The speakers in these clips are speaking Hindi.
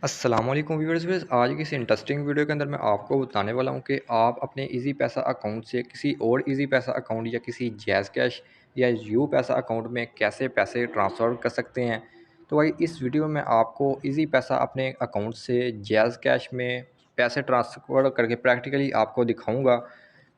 अस्सलाम वालेकुम व्यूअर्स। आज की इस इंटरेस्टिंग वीडियो के अंदर मैं आपको बताने वाला हूं कि आप अपने इजी पैसा अकाउंट से किसी और इजी पैसा अकाउंट या किसी जैज़ कैश या यू पैसा अकाउंट में कैसे पैसे ट्रांसफ़र कर सकते हैं। तो भाई इस वीडियो में आपको इजी पैसा अपने अकाउंट से जैज़ कैश में पैसे ट्रांसफ़र करके प्रैक्टिकली आपको दिखाऊँगा।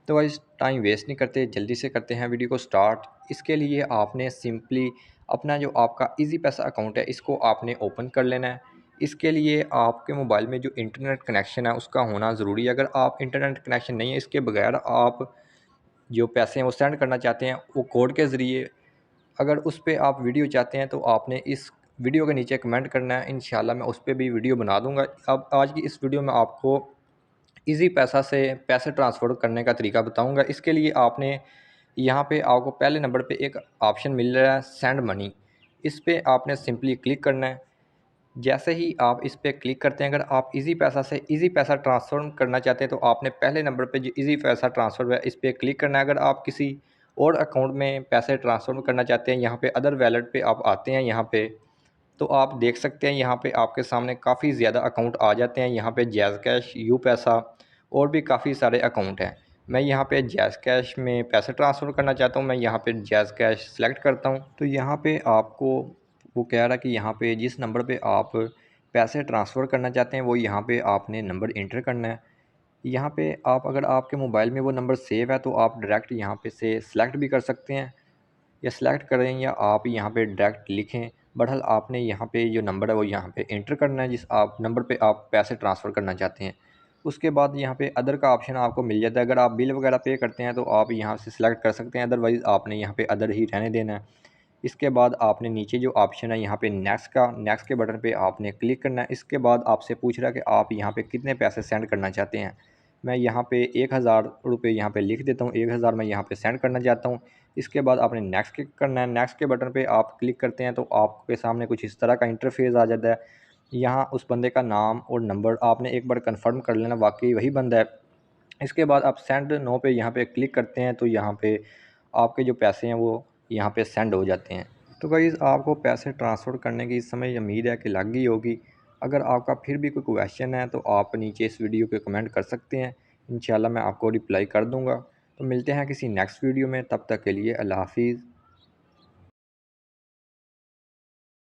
तो भाई टाइम वेस्ट नहीं करते, जल्दी से करते हैं वीडियो को स्टार्ट। इसके लिए आपने सिंपली अपना जो आपका इजी पैसा अकाउंट है इसको आपने ओपन कर लेना है। इसके लिए आपके मोबाइल में जो इंटरनेट कनेक्शन है उसका होना ज़रूरी है। अगर आप इंटरनेट कनेक्शन नहीं है, इसके बगैर आप जो पैसे हैं वो सेंड करना चाहते हैं वो कोड के ज़रिए, अगर उस पे आप वीडियो चाहते हैं तो आपने इस वीडियो के नीचे कमेंट करना है। इंशाल्लाह मैं उस पे भी वीडियो बना दूंगा। अब आज की इस वीडियो में आपको इजी पैसा से पैसे ट्रांसफ़र करने का तरीका बताऊंगा। इसके लिए आपने यहाँ पे आपको पहले नंबर पे एक ऑप्शन मिल रहा है सेंड मनी, इस पे आपने सिंपली क्लिक करना है। जैसे ही आप इस पे क्लिक करते हैं, अगर आप इजी पैसा से इजी पैसा ट्रांसफ़र करना चाहते हैं तो आपने पहले नंबर पे जो इजी पैसा ट्रांसफ़र है इस पे क्लिक करना है। अगर आप किसी और अकाउंट में पैसे ट्रांसफ़र करना चाहते हैं, यहाँ पे अदर वैलेट पे आप आते हैं, यहाँ पे तो आप देख सकते हैं यहाँ पे आपके सामने काफ़ी ज़्यादा अकाउंट आ जाते हैं। यहाँ पे जैज़ कैश, यू पैसा और भी काफ़ी सारे अकाउंट हैं। मैं यहाँ पे जैज़ कैश में पैसे ट्रांसफ़र करना चाहता हूँ, मैं यहाँ पे जैज़ कैश सेलेक्ट करता हूँ। तो यहाँ पे आपको वो कह रहा है कि यहाँ पे जिस नंबर पे आप पैसे ट्रांसफ़र करना चाहते हैं वो यहाँ पे आपने नंबर इंटर करना है। यहाँ पे आप अगर आपके मोबाइल में वो नंबर सेव है तो आप डायरेक्ट यहाँ पे से सेलेक्ट भी कर सकते हैं, या सेलेक्ट करें या आप यहाँ पे डायरेक्ट लिखें। बहरहाल आपने यहाँ पे जो नंबर है वो यहाँ पे एंटर करना है जिस आप नंबर पे आप पैसे ट्रांसफ़र करना चाहते हैं। उसके बाद यहाँ पे अदर का ऑप्शन आपको मिल जाता है। अगर आप बिल वगैरह पे करते हैं तो आप यहाँ से सिलेक्ट कर सकते हैं, अदरवाइज़ आपने यहाँ पे अदर ही रहने देना है। इसके बाद आपने नीचे जो ऑप्शन है यहाँ पे नेक्स्ट के बटन पे आपने क्लिक करना है। इसके बाद आपसे पूछ रहा है कि आप यहाँ पे कितने पैसे सेंड करना चाहते हैं। मैं यहाँ पे 1000 रुपये यहाँ पे लिख देता हूँ, 1000 मैं यहाँ पे सेंड करना चाहता हूँ। इसके बाद आपने नेक्स्ट क्लिक करना है। नेक्स्ट के बटन पे आप क्लिक करते हैं तो आपके सामने कुछ इस तरह का इंटरफेस आ जाता है। यहाँ उस बंदे का नाम और नंबर आपने एक बार कंफर्म कर लेना वाकई वही बंदा है। इसके बाद आप सेंड नो पे यहाँ पे क्लिक करते हैं तो यहाँ पे आपके जो पैसे हैं वो यहाँ पे सेंड हो जाते हैं। तो गाइस आपको पैसे ट्रांसफ़र करने की इस समय उम्मीद है कि लग गई होगी। अगर आपका फिर भी कोई क्वेश्चन है तो आप नीचे इस वीडियो पे कमेंट कर सकते हैं, इंशाल्लाह मैं आपको रिप्लाई कर दूँगा। तो मिलते हैं किसी नेक्स्ट वीडियो में, तब तक के लिए अल्लाह हाफ़िज़।